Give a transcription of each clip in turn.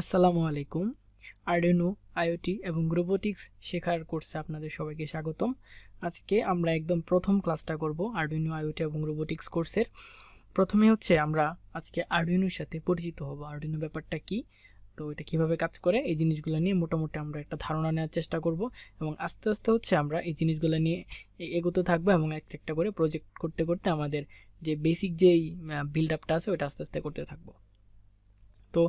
আসসালামু আলাইকুম। Arduino, IoT এবং রোবোটিক্স শেখার কোর্সে আপনাদের সবাইকে স্বাগতম। আজকে আমরা একদম প্রথম ক্লাসটা করব আরডুইনো, আইওটি এবং রোবোটিক্স কোর্সের। প্রথমে হচ্ছে আমরা আজকে আরডুইনোর সাথে পরিচিত হব। আরডুইনো ব্যাপারটা কি, তো এটা কিভাবে কাজ করে, এই জিনিসগুলো নিয়ে মোটামুটি আমরা একটা ধারণা নেওয়ার চেষ্টা করব এবং আস্তে আস্তে হচ্ছে আমরা এই জিনিসগুলো নিয়ে এগোতে থাকবো এবং একটা একটা করে প্রজেক্ট করতে করতে আমাদের যে বেসিক যেই বিল্ড আপটা আছে ওটা আস্তে আস্তে করতে থাকবো। তো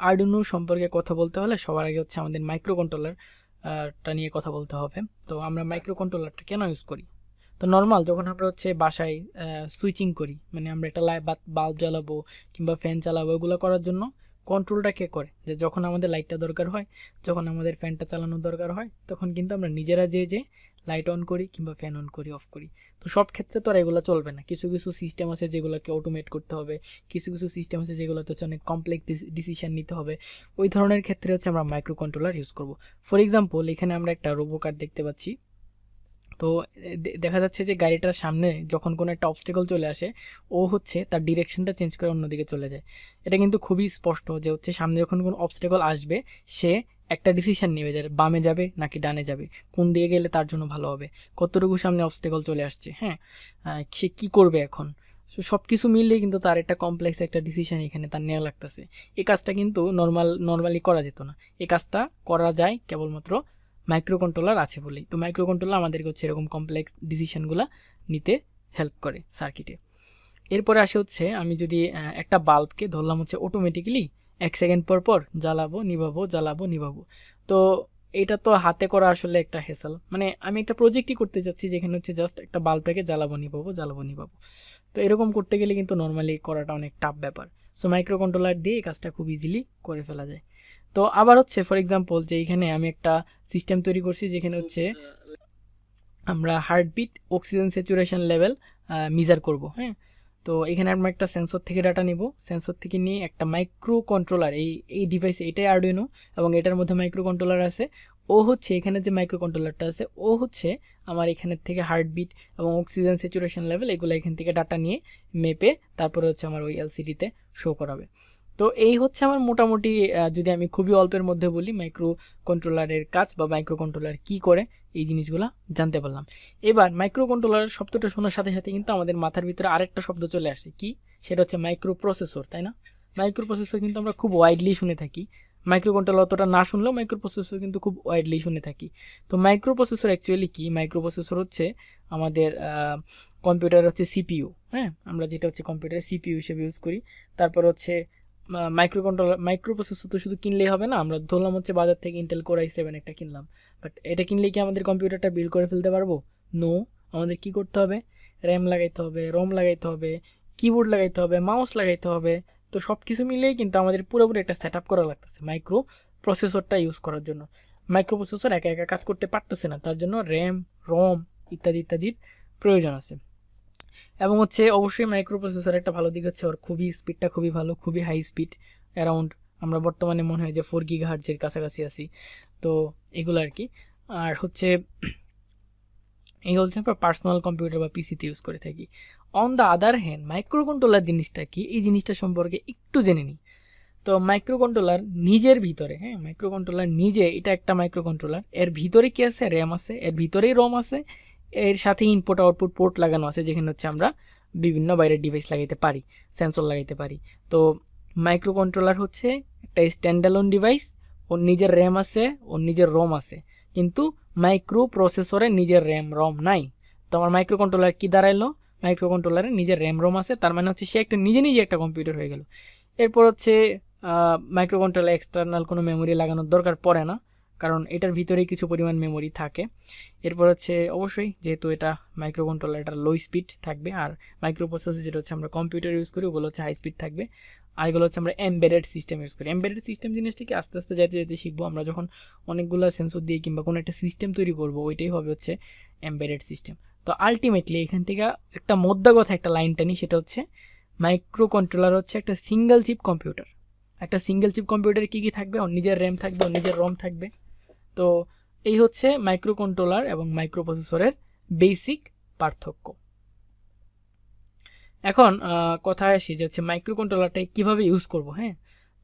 আরডুইনো সম্পর্কে কথা বলতে হলে সবার আগে হচ্ছে আমাদের মাইক্রোকন্ট্রোলারটা নিয়ে কথা বলতে হবে। তো আমরা মাইক্রোকন্ট্রোলারটা কেন ইউজ করি? তো নর্মাল যখন আমরা হচ্ছে বাসায় সুইচিং করি, মানে আমরা একটা বাল্ব জ্বালাবো কিংবা ফ্যান চালাবো, এগুলো করার জন্য কন্ট্রোলটা কে করে? যে যখন আমাদের লাইটটা দরকার হয়, যখন আমাদের ফ্যানটা চালানোর দরকার হয়, তখন কিন্তু আমরা নিজেরা যে লাইট অন করি কিংবা ফ্যান অন করি, অফ করি। তো সব ক্ষেত্রে তো আর এগুলো চলবে না। কিছু কিছু সিস্টেম আছে যেগুলোকে অটোমেট করতে হবে, কিছু কিছু সিস্টেম আছে যেগুলোতে হচ্ছে অনেক কমপ্লেক্স ডিসিশন নিতে হবে। ওই ধরনের ক্ষেত্রে হচ্ছে আমরা মাইক্রো কন্ট্রোলার ইউজ করব। ফর এক্সাম্পল, এখানে আমরা একটা রোবো কার দেখতে পাচ্ছি। তো দেখা যাচ্ছে যে গাড়িটার সামনে যখন কোনো একটা অবস্টেকল চলে আসে, ও হচ্ছে তার ডিরেকশনটা চেঞ্জ করে অন্যদিকে চলে যায়। এটা কিন্তু খুবই স্পষ্ট যে হচ্ছে সামনে যখন কোনো অবস্টেকল আসবে, সে একটা ডিসিশন নেবে যে বামে যাবে নাকি ডানে যাবে, কোন দিকে গেলে তার জন্য ভালো হবে, কতটুকু সামনে অবস্টেকল চলে আসছে, হ্যাঁ, সে কী করবে এখন। সব কিছু মিলিয়ে কিন্তু তার একটা কমপ্লেক্স একটা ডিসিশন এখানে তার নেওয়া লাগতেছে। এই কাজটা কিন্তু নর্মালি করা যেত না। এই কাজটা করা যায় কেবলমাত্র মাইক্রো কন্ট্রোলার আছে বলেই। তো মাইক্রো কন্ট্রোলার আমাদেরকে হচ্ছে এরকম কমপ্লেক্স ডিসিশনগুলো নিতে হেল্প করে সার্কিটে। এরপরে আসে হচ্ছে, আমি যদি একটা বাল্বকে ধরলাম হচ্ছে অটোমেটিক্যালি 1 সেকেন্ড পর পর জ্বালাবো নিভাবো, তো এটা তো হাতে করা আসলে একটা হেসেল। মানে আমি একটা প্রজেক্টই করতে যাচ্ছি যেখানে হচ্ছে জাস্ট একটা বাল্বটাকে জ্বালাবো নিভাবো। তো এরকম করতে গেলে কিন্তু নর্মালি করাটা অনেক টাফ ব্যাপার। সো মাইক্রো কন্ট্রোলার দিয়ে এই কাজটা খুব ইজিলি করে ফেলা যায়। তো আবার হচ্ছে ফর এক্সাম্পল, যে এখানে আমি একটা সিস্টেম তৈরি করছি যেখানে হচ্ছে আমরা heartbeat, oxygen saturation level measure করব, হ্যাঁ। তো এখানে আমরা একটা সেন্সর থেকে ডাটা নিব, সেন্সর থেকে নিয়ে একটা মাইক্রো কন্ট্রোলার, এই ডিভাইসে, এটাই আরডুইনো এবং এটার মধ্যে মাইক্রো কন্ট্রোলার আছে। ও হচ্ছে এখানে যে মাইক্রো কন্ট্রোলারটা আছে, ও হচ্ছে আমার এখানের থেকে হার্টবিট এবং অক্সিজেন স্যাচুরেশন লেভেল এগুলো এখান থেকে ডাটা নিয়ে মেপে তারপরে হচ্ছে আমার ওই এলসিডিতে শো করাবে। তো এই হচ্ছে আমার মোটামুটি, যদি আমি খুবই অল্পের মধ্যে বলি, মাইক্রো কন্ট্রোলারের কাজ বা মাইক্রো কন্ট্রোলার কী করে এই জিনিসগুলো জানতে পারলাম। এবার মাইক্রো কন্ট্রোলার শব্দটা শোনার সাথে সাথে কিন্তু আমাদের মাথার ভিতরে আরেকটা শব্দ চলে আসে, কি? সেটা হচ্ছে মাইক্রো প্রসেসর, তাই না? মাইক্রো প্রসেসর কিন্তু আমরা খুব ওয়াইডলি শুনে থাকি। মাইক্রো কন্ট্রোলার অতটা না শুনলেও মাইক্রো প্রসেসর কিন্তু খুব ওয়াইডলি শুনে থাকি। তো মাইক্রো প্রসেসর অ্যাকচুয়ালি কি? মাইক্রো প্রসেসর হচ্ছে আমাদের কম্পিউটার হচ্ছে সিপিইউ, হ্যাঁ, আমরা যেটা হচ্ছে কম্পিউটারে সিপিইউ হিসেবে ইউজ করি। তারপর হচ্ছে মাইক্রো প্রসেসর তো শুধু কিনলেই হবে না। আমরা ধরলাম হচ্ছে বাজার থেকে ইন্টেল কোর i7 একটা কিনলাম, বাট এটা কিনলেই কি আমাদের কম্পিউটারটা বিল্ড করে ফেলতে পারবো? নো। আমাদের কি করতে হবে? র্যাম লাগাইতে হবে, রম লাগাইতে হবে, কিবোর্ড লাগাইতে হবে, মাউস লাগাইতে হবে। তো সব কিছু মিলিয়ে কিন্তু আমাদের পুরোপুরি একটা সেট আপ করা লাগতেছে মাইক্রো প্রসেসরটা ইউজ করার জন্য। মাইক্রো প্রসেসর একা একা কাজ করতে পারতেছে না, তার জন্য র্যাম, রম ইত্যাদির প্রয়োজন আছে। এবং হচ্ছে অবশ্যই মাইক্রো প্রসেসর একটা ভালো দিক হচ্ছে ওর স্পিডটা খুবই ভালো, খুবই হাই স্পিড। অ্যারাউন্ড আমরা বর্তমানে মনে হয় যে 4 GHz কাছাকাছি আছি। তো এগুলো আর কি। আর হচ্ছে এগুলো হচ্ছে আমরা পার্সোনাল কম্পিউটার বা পিসিতে ইউজ করে থাকি। On the other hand micro controller জিনিসটা কি, এই জিনিসটা সম্পর্কে একটু জেনে নিই। তো মাইক্রো কন্ট্রোলার নিজের ভিতরে, হ্যাঁ, মাইক্রো কন্ট্রোলার নিজে এটা একটা মাইক্রো কন্ট্রোলার। এর ভিতরে কি আছে? র্যাম আছে, এর ভিতরেই রম আছে, এর সাথে ইনপুট আউটপুট পোর্ট লাগানো আছে যেখানে হচ্ছে আমরা বিভিন্ন বাইরের ডিভাইস লাগাইতে পারি, সেন্সর লাগাইতে পারি। তো মাইক্রো কন্ট্রোলার হচ্ছে একটা স্ট্যান্ডঅ্যালোন ডিভাইস। ওর নিজের র্যাম আছে, ওর নিজের রম আছে, কিন্তু মাইক্রো প্রসেসরে নিজের র্যাম রম নাই। তো আমার মাইক্রো কন্ট্রোলার কি দাঁড়াইলো? মাইক্রো কন্ট্রোলারে নিজের র্যাম রম আছে, তার মানে হচ্ছে সে একটা নিজে একটা কম্পিউটার হয়ে গেল। এরপর হচ্ছে মাইক্রো কন্ট্রোলার এক্সটার্নাল কোনো মেমোরি লাগানোর দরকার পড়ে না, কারণ এটার ভিতরেই কিছু পরিমাণ মেমোরি থাকে। এরপর হচ্ছে অবশ্যই যেহেতু এটা মাইক্রো কন্ট্রোলার, এটা লো স্পিড থাকবে। আর মাইক্রো প্রসেসর যেটা হচ্ছে আমরা কম্পিউটার ইউজ করি, ওগুলো হচ্ছে হাই স্পিড থাকবে। আর এগুলো হচ্ছে আমরা এমবেডেড সিস্টেম ইউজ করি। এমবেডেড সিস্টেম জিনিসটিকে আস্তে আস্তে যেতে শিখবো আমরা, যখন অনেকগুলো সেন্সর দিয়ে কিংবা কোনো একটা সিস্টেম তৈরি করবো, ওইটাই হবে হচ্ছে এমবেডেড সিস্টেম। তো আলটিমেটলি এখান থেকে একটা মোদ্দা কথা একটা লাইনটা নিই, সেটা হচ্ছে মাইক্রো কন্ট্রোলার হচ্ছে একটা সিঙ্গেল চিপ কম্পিউটার। একটা সিঙ্গেল চিপ কম্পিউটারে কী কী থাকবে? ওর নিজের র্যাম থাকবে, ওর নিজের রম থাকবে। তো এই হচ্ছে মাইক্রো কন্ট্রোলার এবং মাইক্রো প্রসেসরের বেসিক পার্থক্য। এখন কথায় আসি যে হচ্ছে মাইক্রো কন্ট্রোলারটা কীভাবে ইউজ করব, হ্যাঁ।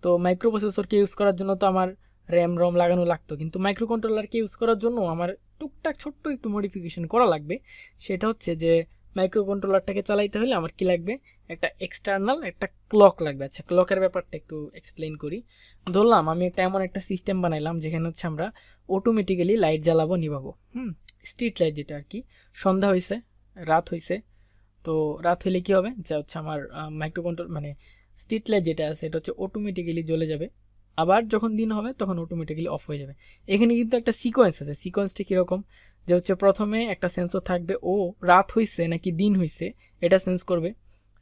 তো মাইক্রো প্রসেসরকে ইউজ করার জন্য তো আমার র্যাম রম লাগানো লাগতো, কিন্তু মাইক্রোকন্ট্রোলারকে ইউজ করার জন্য আমার টুকটাক ছোট্ট একটু মডিফিকেশন করা লাগবে। সেটা হচ্ছে যে মাইক্রোকন্ট্রোলারটাকে চালাইতে হলে আমার কি লাগবে, একটা এক্সটার্নাল একটা ক্লক লাগবে। আচ্ছা, ক্লকের ব্যাপারটা একটু এক্সপ্লেন করি। ধরলাম আমি এমন একটা সিস্টেম বানাইলাম যেখানে হচ্ছে আমরা অটোমেটিক্যালি লাইট জ্বালাবো নিভাবো, স্ট্রিট লাইট যেটা আর কি। সন্ধ্যা হয়েছে, রাত হয়েছে, তো রাত হলে কি হবে যে হচ্ছে আমার মাইক্রোকন্ট্রোল মানে স্ট্রিট লাইট যেটা আছে এটা হচ্ছে অটোমেটিক্যালি জ্বলে যাবে, আবার যখন দিন হবে তখন অটোমেটিক্যালি অফ হয়ে যাবে। এখানে কিন্তু একটা সিকোয়েন্স আছে। সিকোয়েন্সটা কীরকম, যে হচ্ছে প্রথমে একটা সেন্সর থাকবে, ও রাত হয়েছে নাকি দিন হয়েছে এটা সেন্স করবে।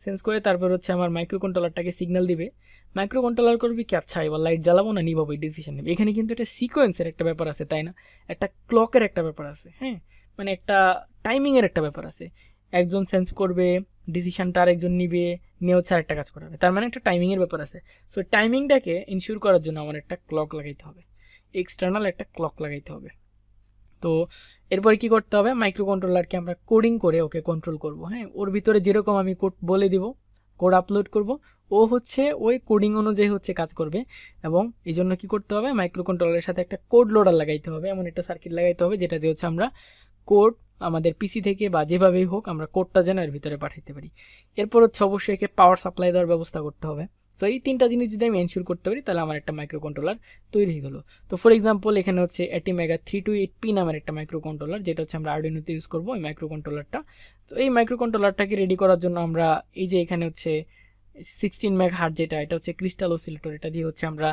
সেন্স করে তারপর হচ্ছে আমার মাইক্রোকন্ট্রোলারটাকে সিগন্যাল দিবে। মাইক্রোকন্ট্রোলার করবে কি, আচ্ছা এবার লাইট জ্বালাবো না নিভাবো, এই ডিসিশন নেবে। এখানে কিন্তু একটা সিকোয়েন্সের একটা ব্যাপার আছে, তাই না? একটা ক্লকের একটা ব্যাপার আছে, হ্যাঁ, মানে একটা টাইমিংয়ের একটা ব্যাপার আছে। একজন সেন্স করবে, ডিসিশনটা আরেকজন নিবে, নিয়ে হচ্ছে আরেকটা কাজ করাবে, তার মানে একটা টাইমিংয়ের ব্যাপার আছে। সো টাইমিংটাকে ইনশিওর করার জন্য আমার একটা ক্লক লাগাইতে হবে, এক্সটার্নাল একটা ক্লক লাগাইতে হবে। তো এরপরে কি করতে হবে, মাইক্রোকন্ট্রোলারকে আমরা কোডিং করে ওকে কন্ট্রোল করব। হ্যাঁ, ওর ভিতরে যেরকম আমি কোড বলে দিব, কোড আপলোড করব, ও হচ্ছে ওই কোডিং অনুযায়ী হচ্ছে কাজ করবে। এবং এই জন্য কী করতে হবে, মাইক্রোকন্ট্রোলারের সাথে একটা কোড লোডার লাগাইতে হবে, এমন একটা সার্কিট লাগাইতে হবে যেটা দিয়ে হচ্ছে আমরা কোড আমাদের পিসি থেকে বা যেভাবেই হোক আমরা কোডটা যেন এর ভিতরে পাঠাইতে পারি। এরপর হচ্ছে অবশ্যই একে পাওয়ার সাপ্লাই দেওয়ার ব্যবস্থা করতে হবে। তো এই তিনটা জিনিস যদি আমি এনশিওর করতে পারি তাহলে আমার একটা মাইক্রোকন্ট্রোলার তৈরি হয়ে গেলো। তো ফর এক্সাম্পল এখানে হচ্ছে ATmega 328P নামের একটা মাইক্রোকন্ট্রোলার, যেটা হচ্ছে আমরা আরডুইনোতে ইউজ করবো এই মাইক্রোকন্ট্রোলারটা। তো এই মাইক্রোকন্ট্রোলারটাকে রেডি করার জন্য আমরা এই যে এখানে হচ্ছে 16 মেগাহার্জ যেটা, এটা হচ্ছে ক্রিস্টাল অসিলেটর, এটা দিয়ে হচ্ছে আমরা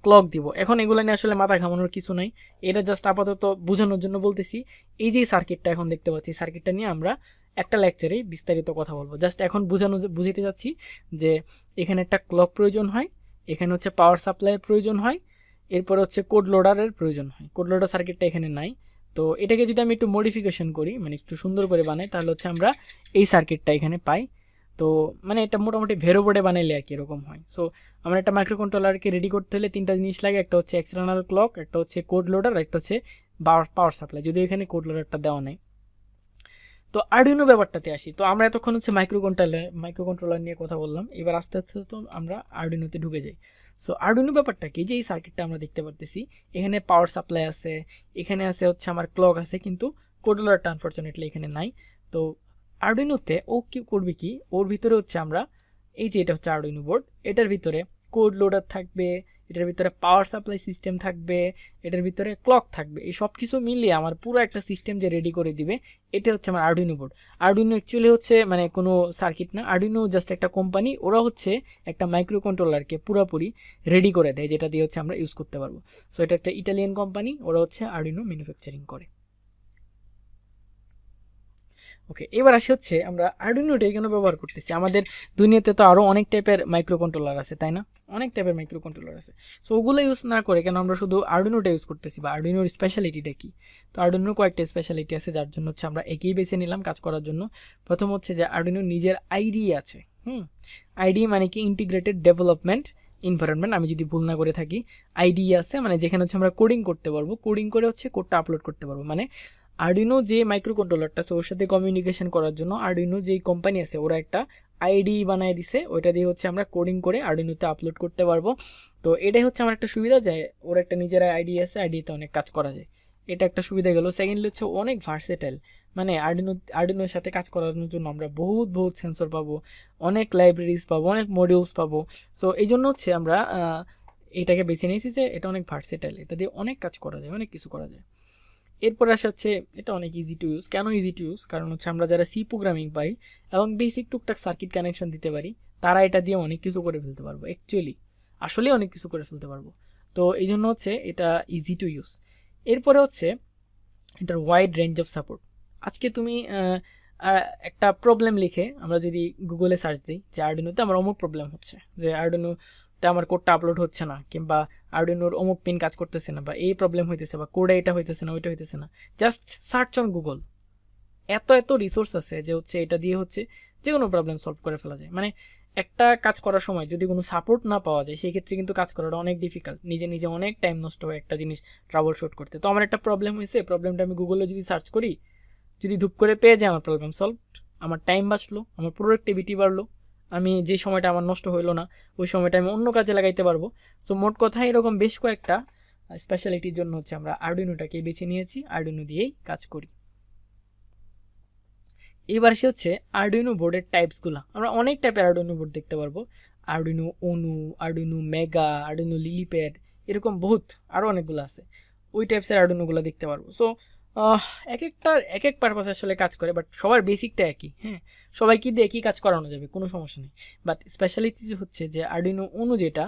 ক্লক দিব। এখন এগুলো নিয়ে আসলে মাথা ঘামানোর কিছু নাই, এটা জাস্ট আপাতত বোঝানোর জন্য বলতেছি। এই যে সার্কিটটা এখন দেখতে পাচ্ছি, সার্কিটটা নিয়ে আমরা একটা লেকচারেই বিস্তারিত কথা বলবো। জাস্ট এখন বুঝাতে যাচ্ছি যে এখানে একটা ক্লক প্রয়োজন হয়, এখানে হচ্ছে পাওয়ার সাপ্লাইয়ের প্রয়োজন হয়, এরপর হচ্ছে কোড লোডারের প্রয়োজন হয়। কোড লোডার সার্কিটটা এখানে নাই, তো এটাকে যদি আমি একটু মডিফিকেশন করি, মানে একটু সুন্দর করে বানাই, তাহলে হচ্ছে আমরা এই সার্কিটটা এখানে পাই। তো মানে এটা মোটামুটি ভেরো বোর্ডে বানাইলে আর কি এরকম হয়। সো আমার একটা মাইক্রোকন্ট্রোলারকে রেডি করতে হলে তিনটা জিনিস লাগে, একটা হচ্ছে এক্সটার্নাল ক্লক, একটা হচ্ছে কোড লোডার, একটা হচ্ছে পাওয়ার সাপ্লাই, যদিও এখানে কোড লোডারটা দেওয়া নেই। তো আরডুইনো ব্যাপারটাতে আসি। তো আমরা এতক্ষণ হচ্ছে মাইক্রোকন্ট্রোলার নিয়ে কথা বললাম, এবার আস্তে আস্তে তো আমরা আরডুইনোতে ঢুকে যাই। সো আরডুইনো ব্যাপারটা কি, যে এই সার্কিটটা আমরা দেখতে পারতেছি, এখানে পাওয়ার সাপ্লাই আছে, এখানে আছে হচ্ছে আমার ক্লক আছে, কিন্তু কোড লোডারটা আনফরচুনেটলি এখানে নাই। তো আরডুইনোতে ও কি করবে, কি ওর ভিতরে হচ্ছে আমরা এই যে এটা হচ্ছে আরডুইনো বোর্ড, এটার ভিতরে কোড লোডার থাকবে, এটার ভিতরে পাওয়ার সাপ্লাই সিস্টেম থাকবে, এটার ভিতরে ক্লক থাকবে। এই সব কিছু মিলিয়ে আমার পুরো একটা সিস্টেম যে রেডি করে দিবে, এটা হচ্ছে আমার আরডুইনো বোর্ড। আরডুইনো অ্যাকচুয়ালি হচ্ছে মানে কোনো সার্কিট না, আরডুইনো জাস্ট একটা কোম্পানি, ওরা হচ্ছে একটা মাইক্রোকন্ট্রোলারকে পুরোপুরি রেডি করে দেয়, যেটা দিয়ে হচ্ছে আমরা ইউজ করতে পারবো। সো এটা একটা ইটালিয়ান কোম্পানি, ওরা হচ্ছে আরডুইনো ম্যানুফ্যাকচারিং করে। ওকে, এবার আসি হচ্ছে আমরা আরডুইনোটাই কেন ব্যবহার করতেছি। আমাদের দুনিয়াতে তো আরও অনেক টাইপের মাইক্রোকন্ট্রোলার আছে, তাই না? অনেক টাইপের মাইক্রোকন্ট্রোলার আছে। সো ওগুলো ইউজ না করে কেন আমরা শুধু আরডুইনোটা ইউজ করতেছি, বা আরডুইনোর স্পেশালিটিটা কি? তো আরডুইনোর কয়েকটা স্পেশালিটি আছে, যার জন্য হচ্ছে আমরা একেই বেছে নিলাম কাজ করার জন্য। প্রথম হচ্ছে যে আরডুইনোর নিজের আইডি আছে। আইডি মানে কি, ইন্টিগ্রেটেড ডেভেলপমেন্ট এনভায়রনমেন্ট, আমি যদি ভুল না করে থাকি। আইডি আছে মানে যেখানে হচ্ছে আমরা কোডিং করতে পারবো, কোডিং করে হচ্ছে কোডটা আপলোড করতে পারবো। মানে আরডুইনো যে মাইক্রোকন্ট্রোলারটা আছে ওর সাথে কমিউনিকেশন করার জন্য আরডুইনো যেই কোম্পানি আছে ওরা একটা আইডি বানিয়ে দিছে, ওইটা দিয়ে হচ্ছে আমরা কোডিং করে আরডুইনোতে আপলোড করতে পারবো। তো এটাই হচ্ছে আমার একটা সুবিধা, যায় ওর একটা নিজের আইডি আছে, আইডিতে অনেক কাজ করা যায়, এটা একটা সুবিধা গেল। সেকেন্ডলি হচ্ছে অনেক ভার্সেটাইল, মানে আরডুইনোর সাথে কাজ করানোর জন্য আমরা বহুত সেন্সর পাবো, অনেক লাইব্রেরিজ পাবো, অনেক মডিউলস পাবো। সো এই জন্য হচ্ছে আমরা এটাকে বেছে নিয়েছি যে এটা অনেক ভার্সেটাইল, এটা দিয়ে অনেক কাজ করা যায়, অনেক কিছু করা যায়। এরপর আসা হচ্ছে এটা অনেক ইজি টু ইউজ। কেন ইজি টু ইউজ? কারণ হচ্ছে আমরা যারা সি প্রোগ্রামিং পারি এবং বেসিক টুকটাক সার্কিট কানেকশন দিতে পারি, তারা এটা দিয়ে অনেক কিছু করে ফেলতে পারবো, আসলে অনেক কিছু করে ফেলতে পারবো। তো এই জন্য হচ্ছে এটা ইজি টু ইউজ। এরপরে হচ্ছে এটার ওয়াইড রেঞ্জ অফ সাপোর্ট। আজকে তুমি একটা প্রবলেম লিখে আমরা যদি গুগলে সার্চ দিই যে আরডুইনোতে আমার অমুক প্রবলেম হচ্ছে, যে আরডুইনোতে আমার কোডটা আপলোড হচ্ছে না, কিংবা আরডুইনোর অমুক পিন কাজ করতেছে না, বা এই প্রবলেম হইতেছে, বা কোডে এটা হইতেছে না, ওইটা হইতেছে না, জাস্ট সার্চ অন গুগল। এত রিসোর্স আছে যে হচ্ছে এটা দিয়ে হচ্ছে যে কোনো প্রবলেম সলভ করে ফেলা যায়। মানে একটা কাজ করার সময় যদি কোনো সাপোর্ট না পাওয়া যায়, সেই ক্ষেত্রে কিন্তু কাজ করাটা অনেক ডিফিকাল্ট, নিজে অনেক টাইম নষ্ট হয় একটা জিনিস ট্রাবল শুট করতে। তো আমার একটা প্রবলেম হয়েছে, প্রবলেমটা আমি গুগলে যদি সার্চ করি, যদি ধূপ করে পেয়ে যায় আমার প্রবলেম সলভড, আমার টাইম বাঁচলো, আমার প্রোডাক্টিভিটি বাড়লো, আমি যে সময়টা আমার নষ্ট হইলো না ওই সময়টা আমি অন্য কাজে লাগাইতে পারবো। সো মোট কথা এরকম বেশ কয়েকটা স্পেশালিটির জন্য হচ্ছে আমরা আরডুইনোটাকে বেছে নিয়েছি, আরডুইনো দিয়েই কাজ করি। এবার সে হচ্ছে আরডুইনো বোর্ডের টাইপসগুলো। আমরা অনেক টাইপের আরডুইনো বোর্ড দেখতে পারবো, আরডুইনো অনু, আরডুইনো মেগা, আরডুইনো লিলিপ্যাড, এরকম বহুত আরও অনেকগুলো আছে। ওই টাইপসের আরডুইনোগুলো দেখতে পারবো। সো এক একটার এক এক পারপাস আসলে কাজ করে, বাট সবার বেসিকটা একই। হ্যাঁ, সবাইকে দিয়ে একই কাজ করানো যাবে, কোনো সমস্যা নেই। বাট স্পেশালিটি হচ্ছে যে আরডুইনো অনু যেটা,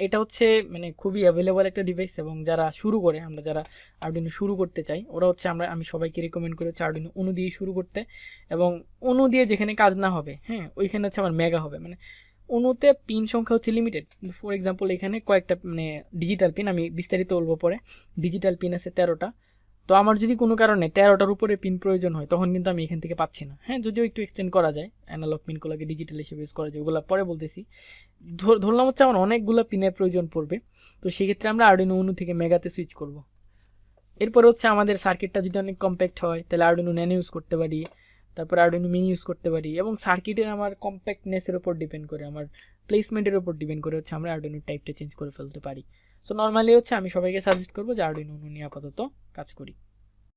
এটা হচ্ছে মানে খুবই অ্যাভেলেবল একটা ডিভাইস, এবং যারা শুরু করে, আমরা যারা আরডুইনো শুরু করতে চাই ওরা হচ্ছে আমি সবাইকে রেকমেন্ড করি হচ্ছে আরডুইনো অনু দিয়ে শুরু করতে। এবং অনু দিয়ে যেখানে কাজ না হবে, হ্যাঁ, ওইখানে হচ্ছে আমার মেগা হবে। মানে অনুতে পিন সংখ্যা হচ্ছে লিমিটেড। ফর এক্সাম্পল এখানে কয়েকটা মানে ডিজিটাল পিন, আমি বিস্তারিত বলবো পরে, ডিজিটাল পিন আছে 13টা। তো আমার যদি কোনো কারণে 13টার উপরে পিন প্রয়োজন হয় তখন কিন্তু আমি এখান থেকে পাচ্ছি না। হ্যাঁ, যদিও একটু এক্সটেন্ড করা যায়, অ্যানালগ পিনগুলোকে ডিজিটাল হিসেবে ইউজ করা যায়, ওগুলো পরে বলতেছি। ধরলাম হচ্ছে আমার অনেকগুলো পিনের প্রয়োজন পড়বে, তো সেক্ষেত্রে আমরা আরডুইনো অনু থেকে মেগাতে সুইচ করব। এরপরে হচ্ছে আমাদের সার্কিটটা যদি অনেক কম্প্যাক্ট হয় তাহলে আরডুইনো ন্যানো ইউজ করতে পারি, তারপর আরডুইনো মিনি ইউজ করতে পারি। এবং সার্কিটের আমার কম্প্যাক্টনেসের উপর ডিপেন্ড করে, আমার প্লেসমেন্টের উপর ডিপেন্ড করে হচ্ছে আমরা আরডুইনো টাইপটা চেঞ্জ করে ফেলতে পারি। সো নর্মালি হচ্ছে আমি সবাইকে সাজেস্ট করবো যে আরডুইনো অনু নিয়ে আপাতত কাজ করি।